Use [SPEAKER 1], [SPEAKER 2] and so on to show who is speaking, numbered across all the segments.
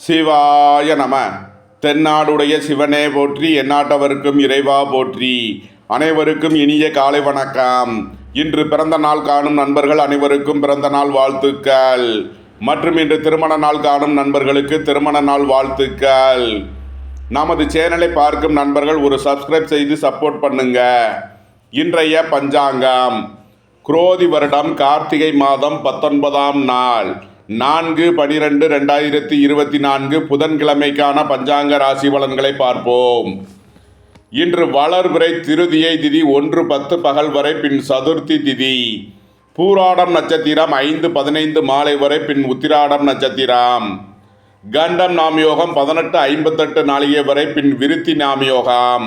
[SPEAKER 1] சிவாய நம. தென்னாடுடைய சிவனே போற்றி, எந்நாட்டவருக்கும் இறைவா போற்றி. அனைவருக்கும் இனிய காலை வணக்கம். இன்று பிறந்த நாள் காணும் நண்பர்கள் அனைவருக்கும் பிறந்த நாள் வாழ்த்துக்கள். மற்றும் இன்று திருமண நாள் காணும் நண்பர்களுக்கு திருமண நாள் வாழ்த்துக்கள். நமது சேனலை பார்க்கும் நண்பர்கள் ஒரு சப்ஸ்கிரைப் செய்து சப்போர்ட் பண்ணுங்க. இன்றைய பஞ்சாங்கம் குரோதி வருடம் கார்த்திகை மாதம் 19ஆம் நாள் 4/12/2024 புதன்கிழமைக்கான பஞ்சாங்க ராசி பலன்களை பார்ப்போம். இன்று வளர்பிறை திருதியை திதி 1:10 பகல் வரை, பின் சதுர்த்தி திதி. பூராடம் நட்சத்திரம் 5:15 மாலை வரை, பின் உத்திராடம் நட்சத்திரம். கண்டம் நாமயோகம் 18:58 நாளிகை வரை, பின் விருத்தி நாமயோகம்.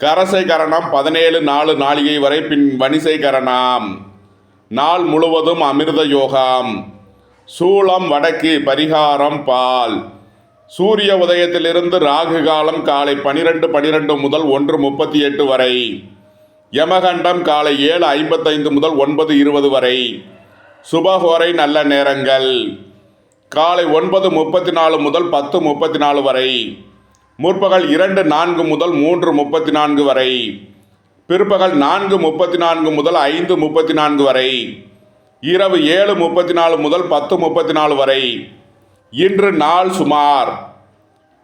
[SPEAKER 1] கரசை கரணம் 17:04 நாளிகை வரை, பின் வணிசை கரணம். நாள் முழுவதும் அமிர்த யோகம். சூலம் வடக்கு, பரிகாரம் பால். சூரிய உதயத்திலிருந்து ராகு காலம் காலை 12:12 முதல் 1:38 வரை. யமகண்டம் காலை 7:55 முதல் 9:20 வரை. சுபஹோரை நல்ல நேரங்கள் காலை 9:34 முதல் 10:34 வரை. முற்பகல் 2:04 முதல் 3:34 வரை. பிற்பகல் 4:34 முதல் 5:34 வரை. இரவு 7:34 முதல் 10:34 வரை. இன்று நாள் சுமார்.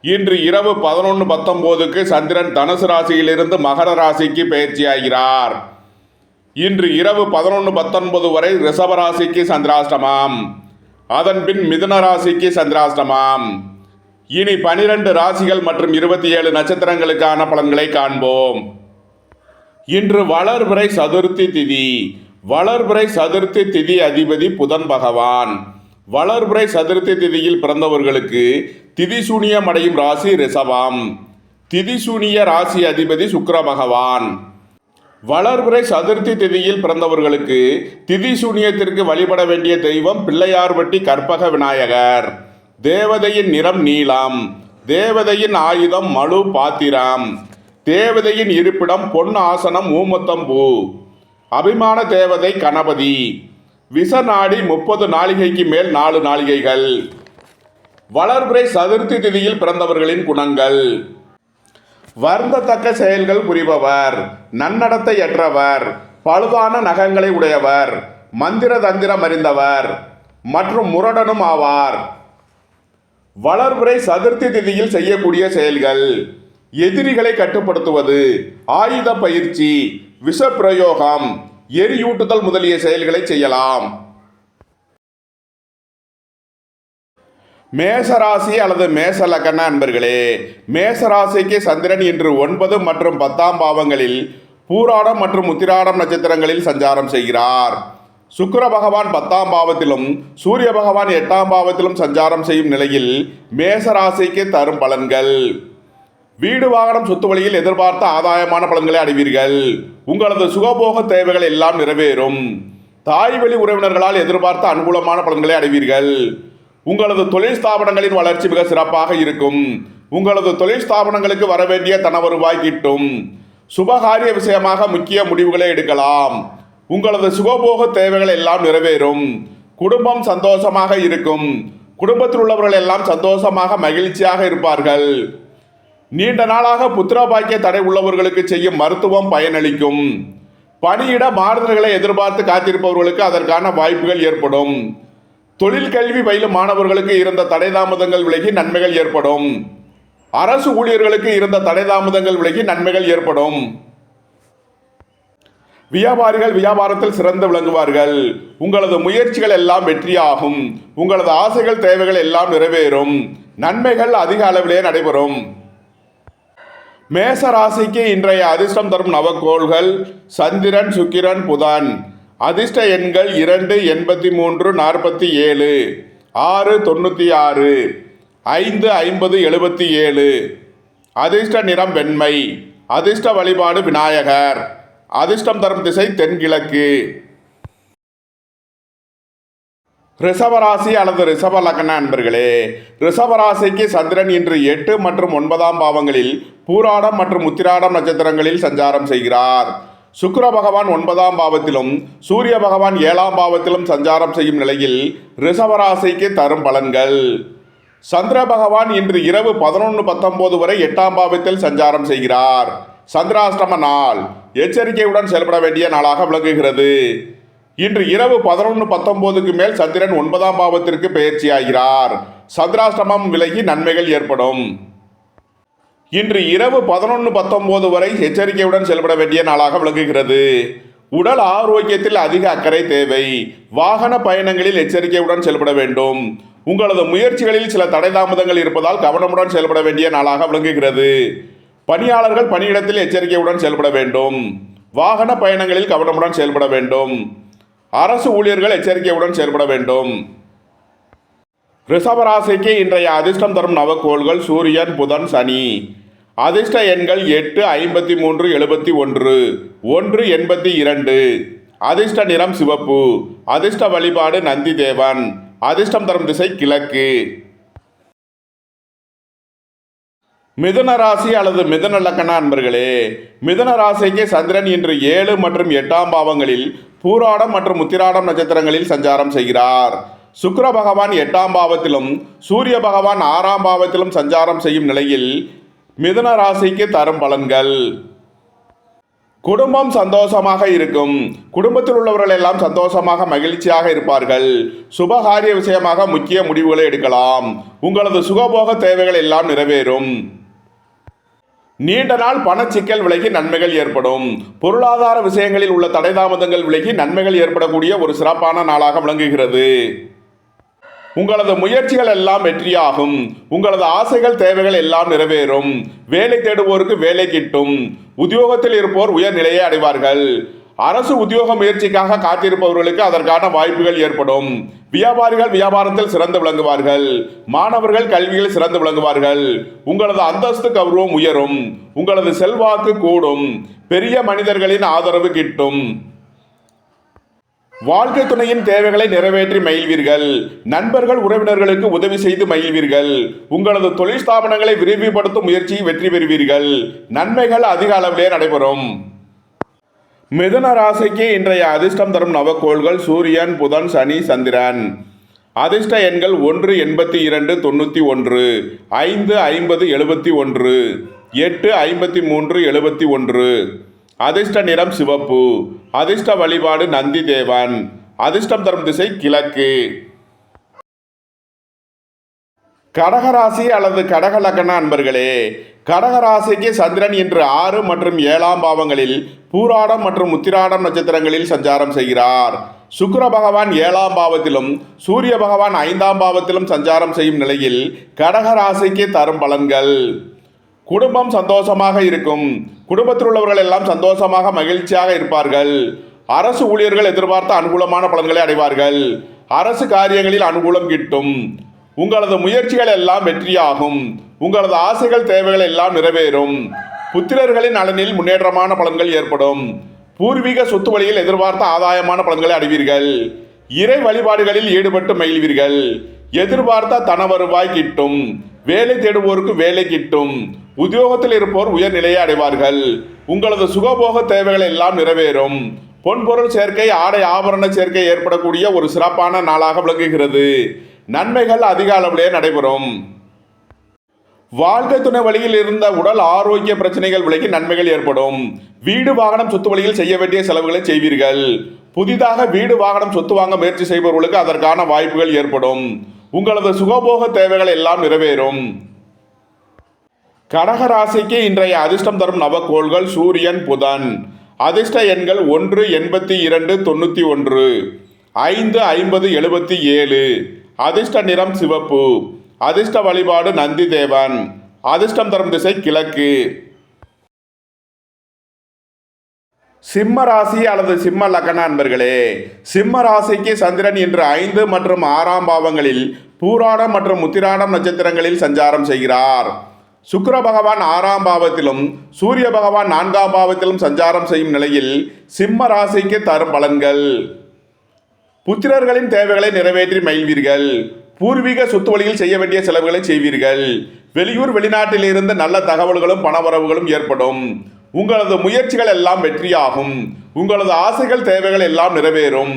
[SPEAKER 1] இன்று இரவு 11:19க்கு சந்திரன் தனுசு ராசியிலிருந்து மகர ராசிக்கு பயிற்சியாகிறார். இன்று இரவு 11:19 வரை ரிஷப ராசிக்கு சந்திராஷ்டமம். அதன் பின் மிதுன ராசிக்கு சந்திராஷ்டமம். இனி 12 ராசிகள் மற்றும் 27 நட்சத்திரங்களுக்கான பலன்களை காண்போம். இன்று வளர்பிறை சதுர்த்தி திதி. வளர்பிறை சதுர்த்தி திதி அதிபதி புதன் பகவான். வளர்பிறை சதுர்த்தி திதியில் பிறந்தவர்களுக்கு திதிசூனியம் அடையும் ராசி ரிஷபம். திதிசூனிய ராசி அதிபதி சுக்கிர பகவான். வளர்பிறை சதுர்த்தி திதியில் பிறந்தவர்களுக்கு திதிசூனியத்திற்கு வழிபட வேண்டிய தெய்வம் பிள்ளையார்பட்டி கற்பக விநாயகர். தேவதையின் நிறம் நீலம். தேவதையின் ஆயுதம் மழு பாத்திரம். தேவதையின் இருப்பிடம் பொன் ஆசனம் ஊமத்தம்பூ. அபிமான தேவதை கணபதி. விசநாடி 30 நாளிகைக்கு மேல் 4 நாளிகைகள். வளர்பிறை சதுர்த்தி திதியில் பிறந்தவர்களின் குணங்கள்: வருந்தத்தக்க செயல்கள் புரிபவர், நன்னடத்தையற்றவர், பழுதான நகங்களை உடையவர், மந்திர தந்திரம் அறிந்தவர் மற்றும் முரடனும் ஆவார். வளர்பிறை சதுர்த்தி திதியில் செய்யக்கூடிய செயல்கள்: எதிரிகளை கட்டுப்படுத்துவது, ஆயுத பயிற்சி, விஷ பிரயோகம், எரியூட்டுதல் முதலிய செயல்களை செய்யலாம். மேசராசி அல்லது மேச லக்ன அன்பர்களே, மேசராசிக்கு சந்திரன் இன்று 9 மற்றும் 10ஆம் பாவங்களில் பூராடம் மற்றும் உத்திராடம் நட்சத்திரங்களில் சஞ்சாரம் செய்கிறார். சுக்கிர பகவான் 10ஆம் பாவத்திலும் சூரிய பகவான் 8ஆம் பாவத்திலும் சஞ்சாரம் செய்யும் நிலையில் மேசராசிக்கு தரும் பலன்கள்: வீடு வாகனம் சொத்து வழியில் எதிர்பார்த்த ஆதாயமான பலன்களை அடைவீர்கள். உங்களது சுகபோக தேவைகள் எல்லாம் நிறைவேறும். தாய் வழி உறவினர்களால் எதிர்பார்த்த அனுகூலமான பலன்களை அடைவீர்கள். உங்களது தொழில் ஸ்தாபனங்களின் வளர்ச்சி மிக சிறப்பாக இருக்கும். உங்களது தொழில் ஸ்தாபனங்களுக்கு வரவேண்டிய தன வருவாய் கிட்டும். சுபகாரிய விஷயமாக முக்கிய முடிவுகளை எடுக்கலாம். உங்களது சுகபோக தேவைகள் எல்லாம் நிறைவேறும். குடும்பம் சந்தோஷமாக இருக்கும். குடும்பத்தில் உள்ளவர்கள் எல்லாம் சந்தோஷமாக மகிழ்ச்சியாக இருப்பார்கள். நீண்ட நாளாக புத்திர பாக்கிய தடை உள்ளவர்களுக்கு செய்யும் மருத்துவம் பயனளிக்கும். பணியிட மாறுதல்களை எதிர்பார்த்து காத்திருப்பவர்களுக்கு அதற்கான வாய்ப்புகள் ஏற்படும். தொழில் கல்வி பயிலும் மாணவர்களுக்கு இருந்த தடை தாமதங்கள் விலகி நன்மைகள் ஏற்படும். அரசு ஊழியர்களுக்கு இருந்த தடை தாமதங்கள் விலகி நன்மைகள் ஏற்படும். வியாபாரிகள் வியாபாரத்தில் சிறந்து விளங்குவார்கள். உங்களது முயற்சிகள் எல்லாம் வெற்றியாகும். உங்களது ஆசைகள் தேவைகள் எல்லாம் நிறைவேறும். நன்மைகள் அதிக அளவிலே நடைபெறும். மேச ராசிக்கு இன்றைய அதிர்ஷ்டம் தரும் நவக்கோள்கள்: சந்திரன், சுக்கிரன், புதன். அதிர்ஷ்ட எண்கள் 2, 83, 47, 6, 96, 5, 50, 77. அதிர்ஷ்ட நிறம் வெண்மை. அதிர்ஷ்ட வழிபாடு விநாயகர். அதிர்ஷ்டம் தரும் திசை தென்கிழக்கு. ரிஷபராசி அல்லது ரிஷப லக்ன அன்பர்களே, ரிஷபராசிக்கு சந்திரன் இன்று 8 மற்றும் 9ஆம் பாவங்களில் பூராடம் மற்றும் உத்திராடம் நட்சத்திரங்களில் சஞ்சாரம் செய்கிறார். சுக்கிர பகவான் 9ஆம் பாவத்திலும் சூரிய பகவான் 7ஆம் பாவத்திலும் சஞ்சாரம் செய்யும் நிலையில் ரிஷபராசிக்கு தரும் பலன்கள்: சந்திர பகவான் இன்று இரவு 11:19 வரை 8ஆம் பாவத்தில் சஞ்சாரம் செய்கிறார். சந்திராஷ்டம நாள், எச்சரிக்கையுடன் செயல்பட வேண்டிய நாளாக விளங்குகிறது. இன்று இரவு 11:19க்கு மேல் சந்திரன் 9ஆம் பாவத்திற்கு பெயர்ச்சியாகிறார். சந்திராஷ்டமம் விலகி நன்மைகள் ஏற்படும். இன்று இரவு 11:19 வரை எச்சரிக்கையுடன் செயல்பட வேண்டிய நாளாக விளங்குகிறது. உடல் ஆரோக்கியத்தில் அதிக அக்கறை தேவை. வாகன பயணங்களில் எச்சரிக்கையுடன் செயல்பட வேண்டும். உங்களது முயற்சிகளில் சில தடை தாமதங்கள் இருப்பதால் கவனமுடன் செயல்பட வேண்டிய நாளாக விளங்குகிறது. பணியாளர்கள் பணியிடத்தில் எச்சரிக்கையுடன் செயல்பட வேண்டும். வாகன பயணங்களில் கவனமுடன் செயல்பட வேண்டும். அரசு ஊழியர்கள் எச்சரிக்கையுடன் செயல்பட வேண்டும். ரிஷபராசிக்கு இன்றைய அதிர்ஷ்டம் தரும் நவக்கோள்கள் சூரியன், புதன், சனி. அதிர்ஷ்ட எண்கள் 8, 53, 71, 1, 82. அதிர்ஷ்ட நிறம் சிவப்பு. அதிர்ஷ்ட வழிபாடு நந்தி தேவன். அதிர்ஷ்டம் தரும் திசை கிழக்கு. மிதுன ராசி அல்லது மிதுன லக்ன அன்பர்களே, மிதுன ராசிக்கு சந்திரன் இன்று 7 மற்றும் 8ஆம் பாவங்களில் பூராடம் மற்றும் உத்திராடம் நட்சத்திரங்களில் சஞ்சாரம் செய்கிறார். சுக்கிர பகவான் 8ஆம் பாவத்திலும் சூரிய பகவான் 6ஆம் பாவத்திலும் சஞ்சாரம் செய்யும் நிலையில் மிதுன ராசிக்கு தரும் பலன்கள்: குடும்பம் சந்தோஷமாக இருக்கும். குடும்பத்தில் உள்ளவர்கள் எல்லாம் சந்தோஷமாக மகிழ்ச்சியாக இருப்பார்கள். சுபகாரிய விஷயமாக முக்கிய முடிவுகளை எடுக்கலாம். உங்களது சுகபோக தேவைகள் எல்லாம் நிறைவேறும். நீண்ட நாள் பணச்சிக்கல் விலகி நன்மைகள் ஏற்படும். பொருளாதார விஷயங்களில் உள்ள தடை தாமதங்கள் விலகி நன்மைகள் ஏற்படக்கூடிய ஒரு சிறப்பான நாளாக விளங்குகிறது. உங்களது முயற்சிகள் எல்லாம் வெற்றியாகும். உங்களது ஆசைகள் தேவைகள் எல்லாம் நிறைவேறும். வேலை தேடுவோருக்கு வேலை கிட்டும். உத்தியோகத்தில் இருப்போர் உயர்நிலையை அடைவார்கள். அரசு உத்தியோக முயற்சிக்காக காத்திருப்பவர்களுக்கு அதற்கான வாய்ப்புகள் ஏற்படும். வியாபாரிகள் வியாபாரத்தில் சிறந்து விளங்குவார்கள். மாணவர்கள் கல்வியில் சிறந்து விளங்குவார்கள். உங்களது அந்தஸ்து கௌரவம் உயரும். உங்களது செல்வாக்கு கூடும். பெரிய மனிதர்களின் ஆதரவு கிட்டும். வாழ்க்கை துணையின் தேவைகளை நிறைவேற்றி மகிழ்வீர்கள். நண்பர்கள் உறவினர்களுக்கு உதவி செய்து மகிழ்வீர்கள். உங்களது தொழில் ஸ்தாபனங்களை விரிவுபடுத்தும் முயற்சியில் வெற்றி பெறுவீர்கள். நன்மைகள் அதிக அளவிலே நடைபெறும். மிதுன ராசிக்கு இன்றைய அதிர்ஷ்டம் தரும் நவக்கோள்கள் சூரியன், புதன், சனி, சந்திரன். அதிர்ஷ்ட எண்கள் 1, 82, 91, 5, 50, 71, 8, 53, 71. அதிர்ஷ்ட நிறம் சிவப்பு. அதிர்ஷ்ட வழிபாடு நந்தி தேவன். அதிர்ஷ்டம் தரும் திசை கிழக்கு. கடகராசி அல்லது கடக லக்ன அன்பர்களே, கடகராசிக்கு சந்திரன் இன்று 6 மற்றும் 7ஆம் பாவங்களில் பூராடம் மற்றும் உத்திராடம் நட்சத்திரங்களில் சஞ்சாரம் செய்கிறார். சுக்கிர பகவான் 7ஆம் பாவத்திலும் சூரிய பகவான் 5ஆம் பாவத்திலும் சஞ்சாரம் செய்யும் நிலையில் கடகராசிக்கு தரும் பலன்கள்: குடும்பம் சந்தோஷமாக இருக்கும். குடும்பத்தில் உள்ளவர்கள் எல்லாம் சந்தோஷமாக மகிழ்ச்சியாக இருப்பார்கள். அரசு ஊழியர்கள் எதிர்பார்த்த அனுகூலமான பலன்களை அடைவார்கள். அரசு காரியங்களில் அனுகூலம் கிட்டும். உங்களது முயற்சிகள் எல்லாம் வெற்றியாகும். உங்களது ஆசைகள் தேவைகள் எல்லாம் நிறைவேறும். புத்திரர்களின் நலனில் முன்னேற்றமான பலன்கள் ஏற்படும். பூர்வீக சொத்து வழியில் எதிர்பார்த்த ஆதாயமான பலன்களை அடைவீர்கள். இறை வழிபாடுகளில் ஈடுபட்டு மகிழ்வீர்கள். எதிர்பார்த்த தன வருவாய் கிட்டும். வேலை தேடுவோருக்கு வேலை கிட்டும். உத்தியோகத்தில் இருப்போர் உயர்நிலையை அடைவார்கள். உங்களது சுகபோக தேவைகள் எல்லாம் நிறைவேறும். பொன்பொருள் சேர்க்கை, ஆடை ஆபரண சேர்க்கை ஏற்படக்கூடிய ஒரு சிறப்பான நாளாக விளங்குகிறது. நன்மைகள் அதிக அளவிலே நடைபெறும். வாழ்க்கை துணை வழியில் இருந்த உடல் ஆரோக்கிய பிரச்சனைகள் விலகி நன்மைகள் ஏற்படும். வீடு வாகனம் சொத்து வழியில் செய்ய வேண்டிய செலவுகளை செய்வீர்கள். புதிதாக வீடு வாகனம் சொத்து வாங்க முயற்சி செய்பவர்களுக்கு அதற்கான வாய்ப்புகள் ஏற்படும். உங்களது சுகபோக தேவைகள் எல்லாம் நிறைவேறும். கடகராசிக்கு இன்றைய அதிர்ஷ்டம் தரும் நவக்கோள்கள் சூரியன், புதன். அதிர்ஷ்ட எண்கள் 1, 82, 91, 5, 50, 77. அதிர்ஷ்ட நிறம் சிவப்பு. அதிர்ஷ்ட வழிபாடு நந்தி தேவன். அதிர்ஷ்டம் தரும் திசை கிழக்கு. சிம்ம ராசி அல்லது சிம்ம லக்ன அன்பர்களே, சிம்ம ராசிக்கு சந்திரன் இன்று 5 மற்றும் 6ஆம் பாவங்களில் பூராடம் மற்றும் உத்திராடம் நட்சத்திரங்களில் சஞ்சாரம் செய்கிறார். சுக்கிர பகவான் 6ஆம் பாவத்திலும் சூரிய பகவான் 4ஆம் பாவத்திலும் சஞ்சாரம் செய்யும் நிலையில் சிம்ம ராசிக்கு தரும் பலன்கள்: புத்திரர்களின் தேவைகளை நிறைவேற்றி மகிழ்வீர்கள். பூர்வீக சொத்து வழியில் செய்ய வேண்டிய செலவுகளை செய்வீர்கள். வெளியூர் வெளிநாட்டில் இருந்து நல்ல தகவல்களும் பணவரவுகளும் ஏற்படும். உங்களது முயற்சிகள் எல்லாம் வெற்றியாகும். உங்களது ஆசைகள் தேவைகள் எல்லாம் நிறைவேறும்.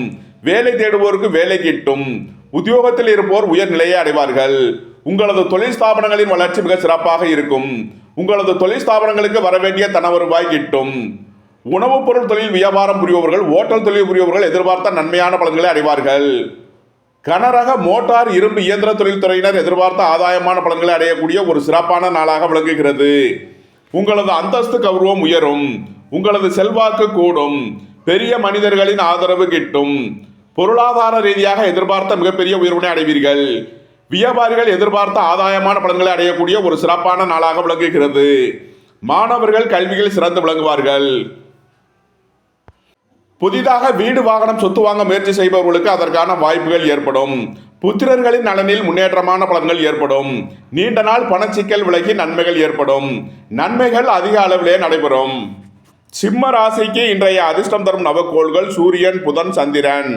[SPEAKER 1] வேலை தேடுவோருக்கு வேலை கிட்டும். உத்தியோகத்தில் இருப்போர் உயர்நிலையை அடைவார்கள். உங்களது தொழில் ஸ்தாபனங்களின் வளர்ச்சி மிக சிறப்பாக இருக்கும். உங்களது தொழில் ஸ்தாபனங்களுக்கு வரவேண்டிய தன வருவாய் கிட்டும். உணவுப் பொருள் தொழில் வியாபாரம் புரிபவர்கள், ஓட்டல் தொழில் புரிபவர்கள் எதிர்பார்த்த நன்மையான பலன்களை அடைவார்கள். கனரக மோட்டார் இரும்பு இயந்திர தொழில்துறையினர் எதிர்பார்த்த ஆதாயமான பலன்களை அடையக்கூடிய ஒரு சிறப்பான நாளாக விளங்குகிறது. உங்களது அந்தஸ்து கௌரவம் உயரும். உங்களது செல்வாக்கு கூடும். பெரிய மனிதர்களின் ஆதரவு கிட்டும். பொருளாதார ரீதியாக எதிர்பார்த்த மிகப்பெரிய உயர்வினை அடைவீர்கள். வியாபாரிகள் எதிர்பார்த்த ஆதாயமான பலன்களை அடையக்கூடிய ஒரு சிறப்பான நாளாக விளங்குகிறது. மாணவர்கள் கல்வியில் சிறந்து விளங்குவார்கள். புதிதாக வீடு வாகனம் சொத்து வாங்க முயற்சி செய்பவர்களுக்கு அதற்கான வாய்ப்புகள் ஏற்படும். புத்திரர்களின் நலனில் முன்னேற்றமான பலன்கள் ஏற்படும். நீண்ட நாள் பணச்சிக்கல் விலகி நன்மைகள் ஏற்படும். நன்மைகள் அதிக அளவிலே நடைபெறும். சிம்ம ராசிக்கு இன்றைய அதிர்ஷ்டம் தரும் நவக்கோள்கள் சூரியன், புதன், சந்திரன்.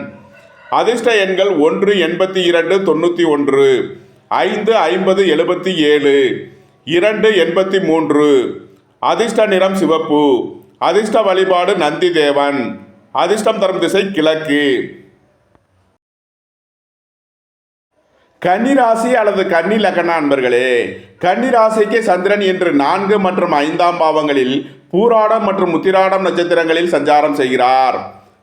[SPEAKER 1] அதிர்ஷ்ட எண்கள் 1, 82, 91, 5, 50, 77, 2, 83. அதிர்ஷ்ட நிறம் சிவப்பு. அதிர்ஷ்ட வழிபாடு நந்தி தேவன். அதிர்ஷ்டம் தரும் திசை கிழக்கு. கன்னிராசி அல்லது கன்னி லக்ன அன்பர்களே, கன்னிராசிக்கு சந்திரன் இன்று 4 மற்றும் 5ஆம் பாவங்களில் பூராடம் மற்றும் உத்திராடம் நட்சத்திரங்களில் சஞ்சாரம் செய்கிறார்.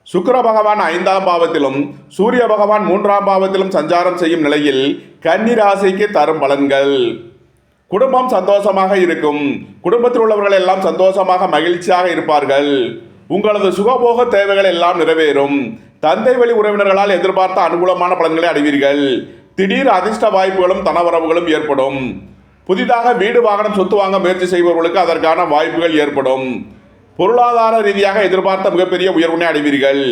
[SPEAKER 1] சுக்கிர பகவான் 5ஆம் பாவத்திலும் சூரிய பகவான் 3ஆம் பாவத்திலும் சஞ்சாரம் செய்யும் நிலையில் கன்னிராசிக்கு தரும் பலன்கள்: குடும்பம் சந்தோஷமாக இருக்கும். குடும்பத்தில் உள்ளவர்கள் எல்லாம் சந்தோஷமாக மகிழ்ச்சியாக இருப்பார்கள். உங்களது சுகபோக தேவைகள் எல்லாம் நிறைவேறும். தந்தை வழி உறவினர்களால் எதிர்பார்த்த அனுகூலமான பலன்களை அடைவீர்கள். திடீர் அதிர்ஷ்ட வாய்ப்புகளும் தனவரவுகளும் ஏற்படும். புதிதாக வீடு வாகனம் சொத்து வாங்க முயற்சி செய்பவர்களுக்கு அதற்கான வாய்ப்புகள் ஏற்படும். பொருளாதார ரீதியாக எதிர்பார்த்த மிகப்பெரிய உயர்வினை அடைவீர்கள்.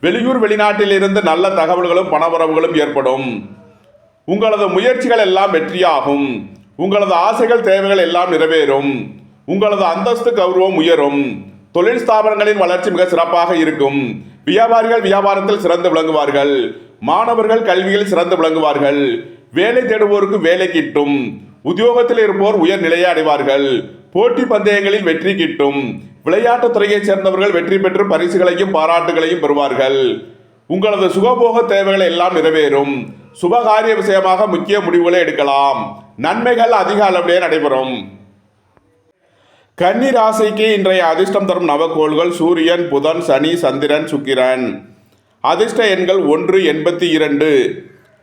[SPEAKER 1] வெளியூர் வெளிநாட்டில் இருந்து நல்ல தகவல்களும் பணவரவுகளும் ஏற்படும். உங்களது முயற்சிகள் எல்லாம் வெற்றியாகும். உங்களது ஆசைகள் தேவைகள் எல்லாம் நிறைவேறும். உங்களது அந்தஸ்து கௌரவம் உயரும். தொழில் ஸ்தாபனங்களின் வளர்ச்சி மிக சிறப்பாக இருக்கும். வியாபாரிகள் வியாபாரத்தில் சிறந்து விளங்குவார்கள். மாணவர்கள் கல்வியில் சிறந்து விளங்குவார்கள். வேலை தேடுவோருக்கு வேலை கிட்டும். உத்தியோகத்தில் இருப்போர் உயர் நிலையை அடைவார்கள். போட்டி பந்தயங்களில் வெற்றி கிட்டும். விளையாட்டுத் துறையைச் சேர்ந்தவர்கள் வெற்றி பெற்று பரிசுகளையும் பாராட்டுகளையும் பெறுவார்கள். உங்களது சுகபோக தேவைகள் எல்லாம் நிறைவேறும். சுபகாரிய விஷயமாக முக்கிய முடிவுகளை எடுக்கலாம். நன்மைகள் அதிக அளவிலே நடைபெறும். கன்னி ராசிக்கு இன்றைய அதிர்ஷ்டம் தரும் நவக்கோள்கள் சூரியன், புதன், சனி, சந்திரன், சுக்கிரன். அதிர்ஷ்ட எண்கள் 1, 82,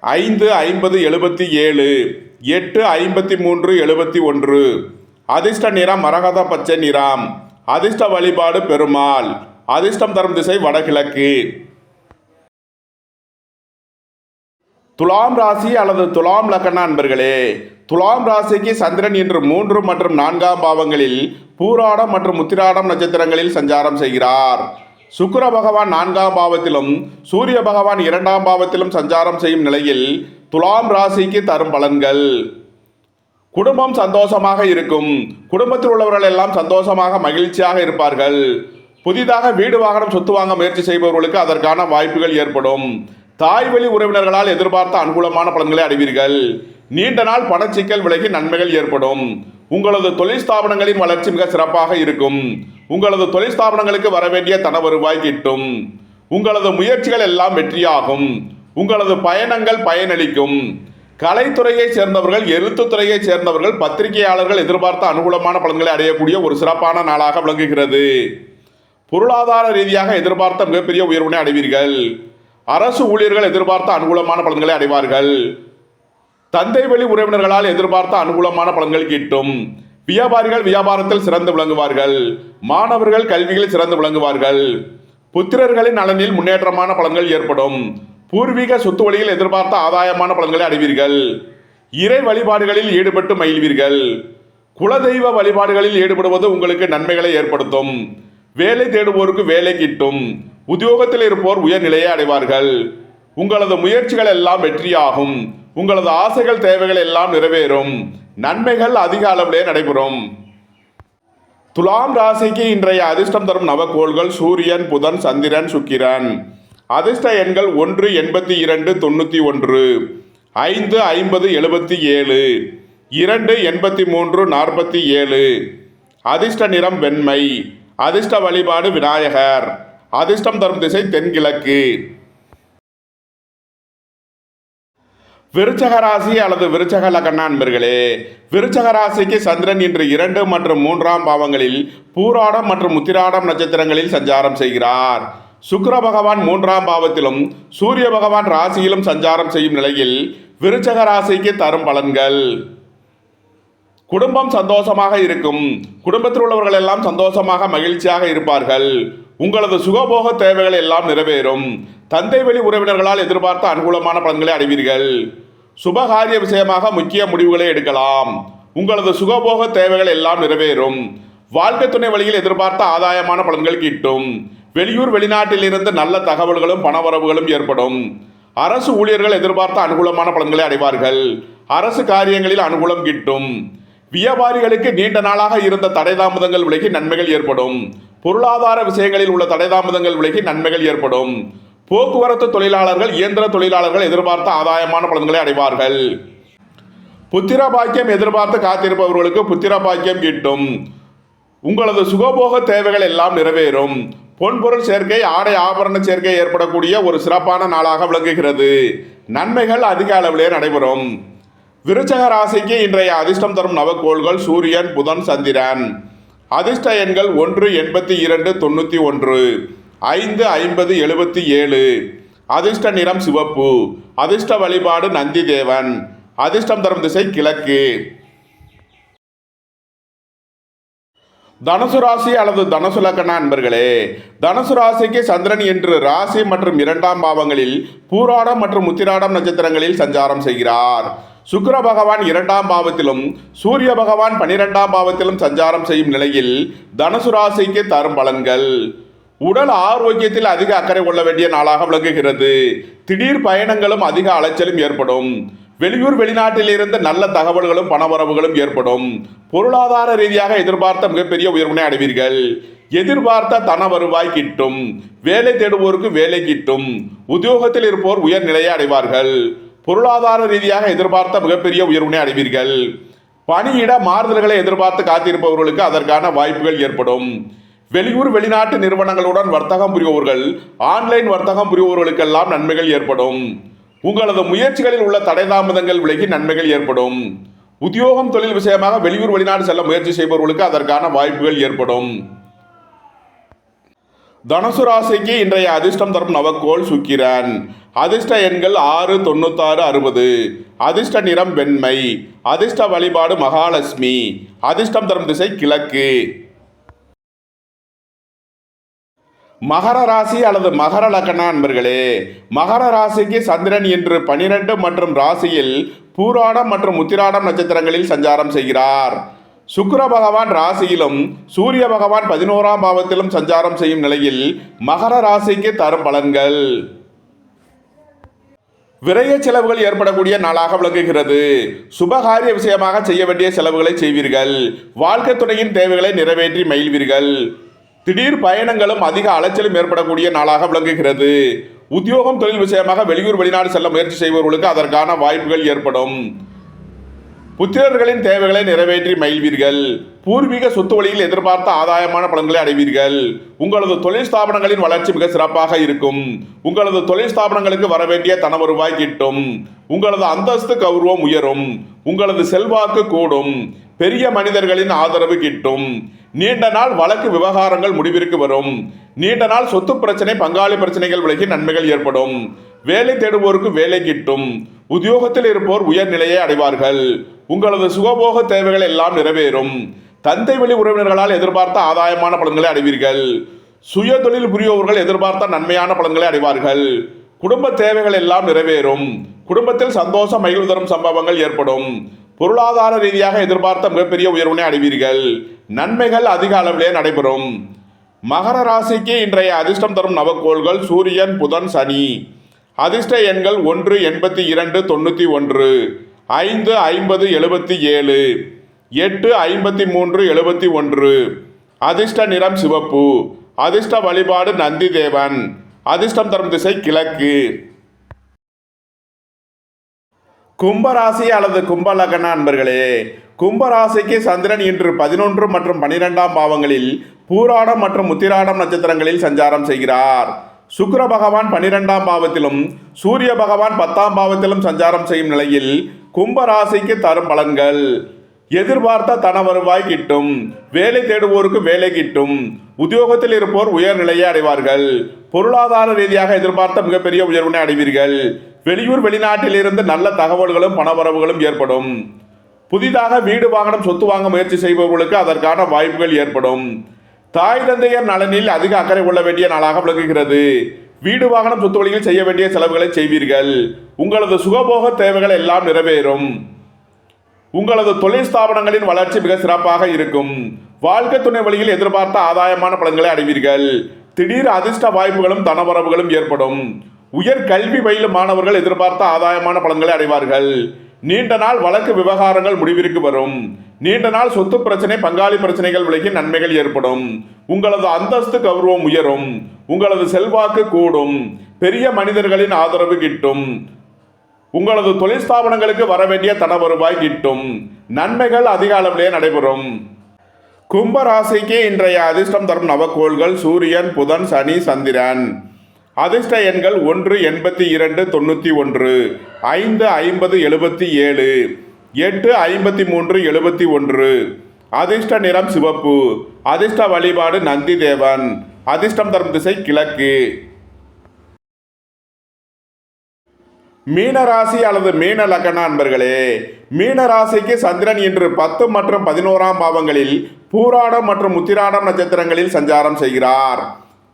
[SPEAKER 1] 5, 50, 77, 8, 53, 71. அதிர்ஷ்ட நிறம் மரகத பச்சை நிறம். அதிர்ஷ்ட வழிபாடு பெருமாள். அதிர்ஷ்டம் தரும் திசை வடகிழக்கு. துலாம் ராசி அல்லது துலாம் லக்ன அன்பர்களே, துலாம் ராசிக்கு சந்திரன் இன்று 3 மற்றும் 4ஆம் பாவங்களில் பூராடம் மற்றும் உத்திராடம் நட்சத்திரங்களில் சஞ்சாரம் செய்கிறார். சுக்கிர பகவான் 4ஆம் பாவத்திலும் சூரிய பகவான் 2ஆம் பாவத்திலும் சஞ்சாரம் செய்யும் நிலையில் துலாம் ராசிக்கு தரும் பலன்கள்: குடும்பம் சந்தோஷமாக இருக்கும். குடும்பத்தில் உள்ளவர்கள் எல்லாம் சந்தோஷமாக மகிழ்ச்சியாக இருப்பார்கள். புதிதாக வீடு வாகனம் சொத்து வாங்க முயற்சி செய்பவர்களுக்கு அதற்கான வாய்ப்புகள் ஏற்படும். தாய் வழி உறவினர்களால் எதிர்பார்த்த அனுகூலமான பலன்களை அடைவீர்கள். நீண்ட நாள் பணச்சிக்கல் விலகி நன்மைகள் ஏற்படும். உங்களது தொழில் ஸ்தாபனங்களின் வளர்ச்சி மிக சிறப்பாக இருக்கும். உங்களது தொழில் ஸ்தாபனங்களுக்கு வரவேண்டிய தன வருவாய் கிட்டும். உங்களது முயற்சிகள் எல்லாம் வெற்றியாகும். உங்களது பயணங்கள் பயனளிக்கும். கலைத்துறையை சேர்ந்தவர்கள், எழுத்துத்துறையை சேர்ந்தவர்கள், பத்திரிகையாளர்கள் எதிர்பார்த்த அனுகூலமான பலன்களை அடையக்கூடிய ஒரு சிறப்பான நாளாக விளங்குகிறது. பொருளாதார ரீதியாக எதிர்பார்த்த மிகப்பெரிய உயர்வினை அடைவீர்கள். அரசு ஊழியர்கள் எதிர்பார்த்த அனுகூலமான பலன்களை அடைவார்கள். தந்தை வழி உறவினர்களால் எதிர்பார்த்த அனுகூலமான பலன்கள் கிட்டும். வியாபாரிகள் வியாபாரத்தில் சிறந்து விளங்குவார்கள். மாணவர்கள் கல்வியில் சிறந்து விளங்குவார்கள். புத்திரர்களின் நலனில் முன்னேற்றமான பலன்கள் ஏற்படும். பூர்வீக சொத்து வழியில் எதிர்பார்த்த ஆதாயமான பலன்களை அடைவீர்கள். இறை வழிபாடுகளில் ஈடுபட்டு மகிழ்வீர்கள். குலதெய்வ வழிபாடுகளில் ஈடுபடுவது உங்களுக்கு நன்மைகளை ஏற்படுத்தும். வேலை தேடுவோருக்கு வேலை கிட்டும். உத்தியோகத்தில் இருப்போர் உயர்நிலையை அடைவார்கள். உங்களது முயற்சிகள் எல்லாம் வெற்றியாகும். உங்களது ஆசைகள் தேவைகள் எல்லாம் நிறைவேறும். நன்மைகள் அதிக அளவிலே நடைபெறும். துலாம் ராசிக்கு இன்றைய அதிர்ஷ்டம் தரும் நவக்கோள்கள் சூரியன், புதன், சந்திரன், சுக்கிரன். அதிர்ஷ்ட எண்கள் 1, 82, 91, 5, 50, 77, 2, 83, 47. அதிர்ஷ்ட நிறம் வெண்மை. அதிர்ஷ்ட வழிபாடு விநாயகர். அதிர்ஷ்டம் தரும் திசை தென்கிழக்கு. விருச்சக ராசி அல்லது விருச்சக லக்ன அன்பர்களே, விருச்சக ராசிக்கு சந்திரன் இன்று 2 மற்றும் 3ஆம் பாவங்களில் பூராடம் மற்றும் உத்திராடம் நட்சத்திரங்களில் சஞ்சாரம் செய்கிறார். சுக்கிர பகவான் 3ஆம் பாவத்திலும் சூரிய பகவான் ராசியிலும் சஞ்சாரம் செய்யும் நிலையில் விருச்சக ராசிக்கு தரும் பலன்கள்: குடும்பம் சந்தோஷமாக இருக்கும். குடும்பத்தில் உள்ளவர்கள் எல்லாம் சந்தோஷமாக மகிழ்ச்சியாக இருப்பார்கள். உங்களது சுகபோக தேவைகள் எல்லாம் நிறைவேறும். தந்தை வழி உறவினர்களால் எதிர்பார்த்த அனுகூலமான பலன்களை அடைவீர்கள். சுபகாரிய விஷயமாக முக்கிய முடிவுகளை எடுக்கலாம். உங்களது சுகபோக தேவைகள் எல்லாம் நிறைவேறும். வாழ்க்கை துணை வழியில் எதிர்பார்த்த ஆதாயமான பலன்கள் கிட்டும். வெளியூர் வெளிநாட்டில் இருந்து நல்ல தகவல்களும் பணவரவுகளும் ஏற்படும். அரசு ஊழியர்கள் எதிர்பார்த்த அனுகூலமான பலன்களை அடைவார்கள். அரசு காரியங்களில் அனுகூலம் கிட்டும். வியாபாரிகளுக்கு நீண்ட நாளாக இருந்த தடைதாமதங்கள் விலகி நன்மைகள் ஏற்படும். பொருளாதார விஷயங்களில் உள்ள தடைதாமதங்கள் விலகி நன்மைகள் ஏற்படும். போக்குவரத்து தொழிலாளர்கள், இயந்திர தொழிலாளர்கள் எதிர்பார்த்த ஆதாயமான பலன்களை அடைவார்கள். புத்திர பாக்கியம் எதிர்பார்த்து காத்திருப்பவர்களுக்கு புத்திர பாக்கியம் கிட்டும். உங்களது சுகபோக தேவைகள் எல்லாம் நிறைவேறும். பொன்பொருள் சேர்க்கை, ஆடை ஆபரண சேர்க்கை ஏற்படக்கூடிய ஒரு சிறப்பான நாளாக விளங்குகிறது. நன்மைகள் அதிக அளவிலே நடைபெறும். விருச்சக ராசிக்கு இன்றைய அதிர்ஷ்டம் தரும் நவக்கோள்கள் சூரியன், புதன், சந்திரன். அதிர்ஷ்ட எண்கள் 1, 82, 91, 5, 50, 77. அதிர்ஷ்ட நிறம் சிவப்பு. அதிர்ஷ்ட வழிபாடு நந்தி தேவன். அதிர்ஷ்டம் தரும் திசை கிழக்கு. தனுசு ராசி அல்லது தனுசு லக்ன அன்பர்களே, தனுசு ராசிக்கு சந்திரன் இன்று ராசி மற்றும் 2ஆம் பாவங்களில் பூராடம் மற்றும் உத்திராடம் நட்சத்திரங்களில் சஞ்சாரம் செய்கிறார். சுக்கிர பகவான் 2ஆம் பாவத்திலும் சூரிய பகவான் 12ஆம் பாவத்திலும் சஞ்சாரம் செய்யும் நிலையில் தனுசு ராசிக்கு தரும் பலன்கள்: உடல் ஆரோக்கியத்தில் அதிக அக்கறை கொள்ள வேண்டிய நாளாக விளங்குகிறது. திடீர் பயணங்களும் அதிக அலைச்சலும் ஏற்படும். வெளியூர் வெளிநாட்டில் இருந்து நல்ல தகவல்களும் பணவரவுகளும் ஏற்படும். பொருளாதார ரீதியாக எதிர்பார்த்த மிகப்பெரிய உயர்வினை அடைவீர்கள். எதிர்பார்த்த தன வருவாய் கிட்டும். வேலை தேடுவோருக்கு வேலை கிட்டும். உத்தியோகத்தில் இருப்போர் உயர்நிலையை அடைவார்கள். பொருளாதார ரீதியாக எதிர்பார்த்த மிகப்பெரிய உயர்வினை அடைவீர்கள். பணியிட மாறுதல்களை எதிர்பார்த்து காத்திருப்பவர்களுக்கு அதற்கான வாய்ப்புகள் ஏற்படும். வெளியூர் வெளிநாட்டு நிறுவனங்களுடன் வர்த்தகம் புரிபவர்கள், ஆன்லைன் வர்த்தகம் புரிபவர்களுக்கெல்லாம் நன்மைகள் ஏற்படும். உங்களது முயற்சிகளில் உள்ள தடைதாமதங்கள் விலகி நன்மைகள் ஏற்படும். உத்தியோகம் தொழில் விஷயமாக வெளியூர் வெளிநாடு செல்ல முயற்சி செய்பவர்களுக்கு அதற்கான வாய்ப்புகள் ஏற்படும். தனுசு ராசிக்கு இன்றைய அதிர்ஷ்டம் தரும் நவக்கோள் சுக்கிரன். அதிர்ஷ்ட எண்கள் 6, 96, 60. அதிர்ஷ்ட நிறம் வெண்மை. அதிர்ஷ்ட வழிபாடு மகாலட்சுமி. அதிர்ஷ்டம் தரும் திசை கிழக்கு. மகர ராசி அல்லது மகர லக்ன அன்பர்களே, மகர ராசிக்கு சந்திரன் இன்று 12 மற்றும் ராசியில் பூராடம் மற்றும் உத்திராடம் நட்சத்திரங்களில் சஞ்சாரம் செய்கிறார். சுக்கிர பகவான் ராசியிலும் சூரிய பகவான் 11ஆம் பாவத்திலும் சஞ்சாரம் செய்யும் நிலையில் மகர ராசிக்கு தரும் பலன்கள்: விரைய செலவுகள் ஏற்படக்கூடிய நாளாக விளங்குகிறது. சுபகாரிய விஷயமாக செய்ய வேண்டிய செலவுகளை செய்வீர்கள். வாழ்க்கை துணையின் தேவைகளை நிறைவேற்றி மகிழ்வீர்கள். திடீர் பயணங்களும் அதிக அலைச்சலும் ஏற்படக்கூடிய நாளாக விளங்குகிறது. உத்தியோகம் தொழில் விஷயமாக வெளியூர் வெளிநாடு செல்ல முயற்சி செய்பவர்களுக்கு அதற்கான வாய்ப்புகள் ஏற்படும். புத்திரர்களின் தேவைகளை நிறைவேற்றி மகிழ்வீர்கள். பூர்வீக சொத்து வழியில் எதிர்பார்த்த ஆதாயமான பலன்களை அடைவீர்கள். உங்களது தொழில் ஸ்தாபனங்களின் வளர்ச்சி மிக சிறப்பாக இருக்கும். உங்களது தொழில் ஸ்தாபனங்களுக்கு வரவேண்டிய தன வருவாய் கிட்டும். உங்களது அந்தஸ்து கௌரவம் உயரும். உங்களது செல்வாக்கு கூடும். பெரிய மனிதர்களின் ஆதரவு கிட்டும். நீண்ட நாள் வழக்கு விவகாரங்கள் முடிவிற்கு வரும். நீண்ட நாள் சொத்து பிரச்சனை, பங்காளி பிரச்சனைகள் விலகி நன்மைகள் ஏற்படும். வேலை தேடுவோருக்கு வேலை கிட்டும். உத்தியோகத்தில் இருப்போர் உயர்நிலையை அடைவார்கள். உங்களது சுகபோக தேவைகள் எல்லாம் நிறைவேறும். தந்தை வழி உறவினர்களால் எதிர்பார்த்த ஆதாயமான பலன்களை அடைவீர்கள். சுய தொழில் புரியோர்கள் எதிர்பார்த்த நன்மையான பலன்களை அடைவார்கள். குடும்ப தேவைகள் எல்லாம் நிறைவேறும். குடும்பத்தில் சந்தோஷம் மகிழ்வு தரும் சம்பவங்கள் ஏற்படும். பொருளாதார ரீதியாக எதிர்பார்த்த மிகப்பெரிய உயர்வினை அடைவீர்கள். நன்மைகள் அதிக அளவிலே நடைபெறும். மகர ராசிக்கு இன்றைய அதிர்ஷ்டம் தரும் நவக்கோள்கள் சூரியன், புதன், சனி. அதிர்ஷ்ட எண்கள் 1, 82, 91, 5, 50, 77, 8, 53, 71. அதிர்ஷ்ட நிறம் சிவப்பு. அதிர்ஷ்ட வழிபாடு நந்தி தேவன். அதிர்ஷ்டம் தரும் திசை கிழக்கு. கும்பராசி அல்லது கும்ப லக்ன அன்பர்களே, கும்பராசிக்கு சந்திரன் இன்று 11 மற்றும் 12ஆம் பாவங்களில் பூராடம் மற்றும் உத்திராடம் நட்சத்திரங்களில் சஞ்சாரம் செய்கிறார். சுக்கிர பகவான் 12ஆம் பாவத்திலும் சூரிய பகவான் 10ஆம் பாவத்திலும் சஞ்சாரம் செய்யும் நிலையில் கும்ப ராசிக்கு தரும் பலன்கள். எதிர்பார்த்த தன வருவாய் கிட்டும். வேலை தேடுவோருக்கு வேலை கிட்டும். உத்தியோகத்தில் இருப்போர் உயர்நிலையை அடைவார்கள். பொருளாதார ரீதியாக எதிர்பார்த்த மிகப்பெரிய உயர்வினை அடைவீர்கள். வெளியூர் வெளிநாட்டிலிருந்து நல்ல தகவல்களும் பணவரவுகளும் ஏற்படும். புதிதாக வீடு வாகனம் சொத்து வாங்க முயற்சி செய்பவர்களுக்கு அதற்கான வாய்ப்புகள் ஏற்படும். தாய் தந்தையர் நலனில் அதிக அக்கறை கொள்ள வேண்டிய நாளாக விளங்குகிறது. வீடு வாகனம் சொத்து வழியில் செய்ய வேண்டிய செலவுகளை செய்வீர்கள். உங்களது சுகபோக தேவைகள் எல்லாம் நிறைவேறும். உங்களது தொழில் ஸ்தாபனங்களின் வளர்ச்சி மிக சிறப்பாக இருக்கும். வாழ்க்கை துணை வழியில் எதிர்பார்த்த ஆதாயமான பலன்களை அடைவீர்கள். திடீர் அதிர்ஷ்ட வாய்ப்புகளும் தனவரவுகளும் ஏற்படும். உயர் கல்வி பயிலும் மாணவர்கள் எதிர்பார்த்த ஆதாயமான பலன்களை அடைவார்கள். நீண்ட நாள் வழக்கு விவகாரங்கள் முடிவிற்கு வரும். நீண்ட நாள் சொத்து பிரச்சனை பங்காளி பிரச்சனைகள் விலகி நன்மைகள் ஏற்படும். உங்களது அந்தஸ்து கௌரவம் உயரும். உங்களது செல்வாக்கு கூடும். பெரிய மனிதர்களின் ஆதரவு கிட்டும். உங்களது தொழில் ஸ்தாபனங்களுக்கு வர வேண்டிய தன வருவாய் கிட்டும். நன்மைகள் அதிக அளவிலே நடைபெறும். கும்ப ராசிக்கு இன்றைய அதிர்ஷ்டம் தரும் நவக்கோள்கள் சூரியன், புதன், சனி, சந்திரன். அதிர்ஷ்ட எண்கள் 1 82 91, 5 50 77, 8 53 71. அதிர்ஷ்ட நிறம் சிவப்பு. அதிர்ஷ்ட வழிபாடு நந்தி தேவன். அதிர்ஷ்டம் தரும் திசை கிழக்கு. மீன ராசி அல்லது மீன லக்ன அன்பர்களே, மீன ராசிக்கு சந்திரன் இன்று 10 மற்றும் 11ஆம் பாவங்களில் பூராடம் மற்றும் உத்திராடம் நட்சத்திரங்களில் சஞ்சாரம் செய்கிறார்.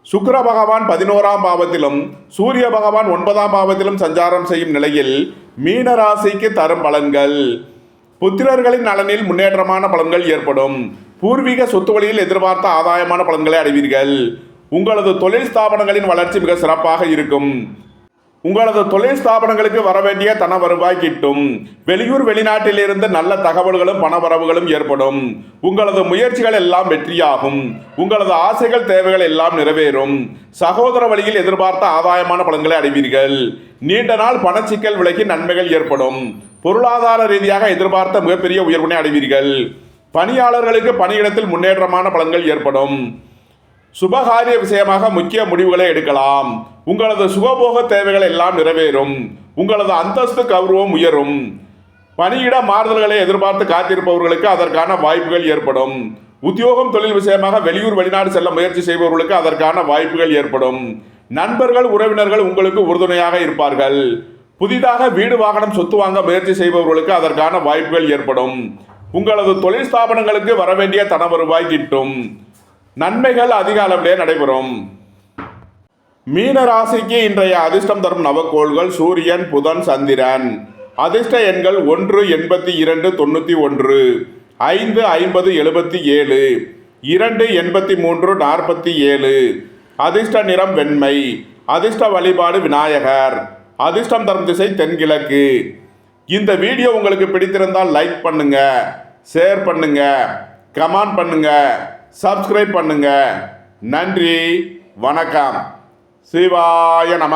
[SPEAKER 1] சுக்கிர பகவான் 11ஆம் பாவத்திலும் சூரிய பகவான் 9ஆம் பாவத்திலும் சஞ்சாரம் செய்யும் நிலையில் மீன ராசிக்கு தரும் பலன்கள். புத்திரர்களின் நலனில் முன்னேற்றமான பலன்கள் ஏற்படும். பூர்வீக சொத்து வழியில் எதிர்பார்த்த ஆதாயமான பலன்களை அடைவீர்கள். உங்களது தொழில் ஸ்தாபனங்களின் வளர்ச்சி மிக சிறப்பாக இருக்கும். உங்களது தொழில் ஸ்தாபனங்களுக்கு வரவேண்டிய தன வருவாய் கிட்டும். வெளியூர் வெளிநாட்டிலிருந்து நல்ல தகவல்களும் பணவரவுகளும் ஏற்படும். உங்களது முயற்சிகள் எல்லாம் வெற்றியாகும். உங்களது ஆசைகள் தேவைகள் எல்லாம் நிறைவேறும். சகோதர வழியில் எதிர்பார்த்த ஆதாயமான பலன்களை அடைவீர்கள். நீண்ட நாள் பணச்சிக்கல் விலகி நன்மைகள் ஏற்படும். பொருளாதார ரீதியாக எதிர்பார்த்த மிகப்பெரிய உயர்வினை அடைவீர்கள். பணியாளர்களுக்கு பணியிடத்தில் முன்னேற்றமான பலன்கள் ஏற்படும். சுபகாரிய விஷயமாக முக்கிய முடிவுகளை எடுக்கலாம். உங்களது சுகபோக தேவைகள் எல்லாம் நிறைவேறும். உங்களது அந்தஸ்து கௌரவம் உயரும். பணியிட மாறுதல்களை எதிர்பார்த்து காத்திருப்பவர்களுக்கு அதற்கான வாய்ப்புகள் ஏற்படும். உத்தியோகம் தொழில் விஷயமாக வெளியூர் வெளிநாடு செல்ல முயற்சி செய்பவர்களுக்கு அதற்கான வாய்ப்புகள் ஏற்படும். நண்பர்கள் உறவினர்கள் உங்களுக்கு உறுதுணையாக இருப்பார்கள். புதிதாக வீடு வாகனம் சொத்து வாங்க முயற்சி செய்பவர்களுக்கு அதற்கான வாய்ப்புகள் ஏற்படும். உங்களது தொழில் ஸ்தாபனங்களுக்கு வரவேண்டிய தன வருவாய் கிட்டும். நன்மைகள் அதிக அளவிலே நடைபெறும். மீன ராசிக்கு இன்றைய அதிர்ஷ்டம் தரும் நவக்கோள்கள் சூரியன், புதன், சந்திரன். அதிர்ஷ்ட எண்கள் 1 82 91, 5 50 77, 2 83 47. அதிர்ஷ்ட நிறம் வெண்மை. அதிர்ஷ்ட வழிபாடு விநாயகர். அதிர்ஷ்டம் தரும் திசை தென்கிழக்கு. இந்த வீடியோ உங்களுக்கு பிடித்திருந்தால் லைக் பண்ணுங்க, ஷேர் பண்ணுங்க, கமெண்ட் பண்ணுங்க, சப்ஸ்கிரைப் பண்ணுங்க. நன்றி, வணக்கம். சிவாய நம.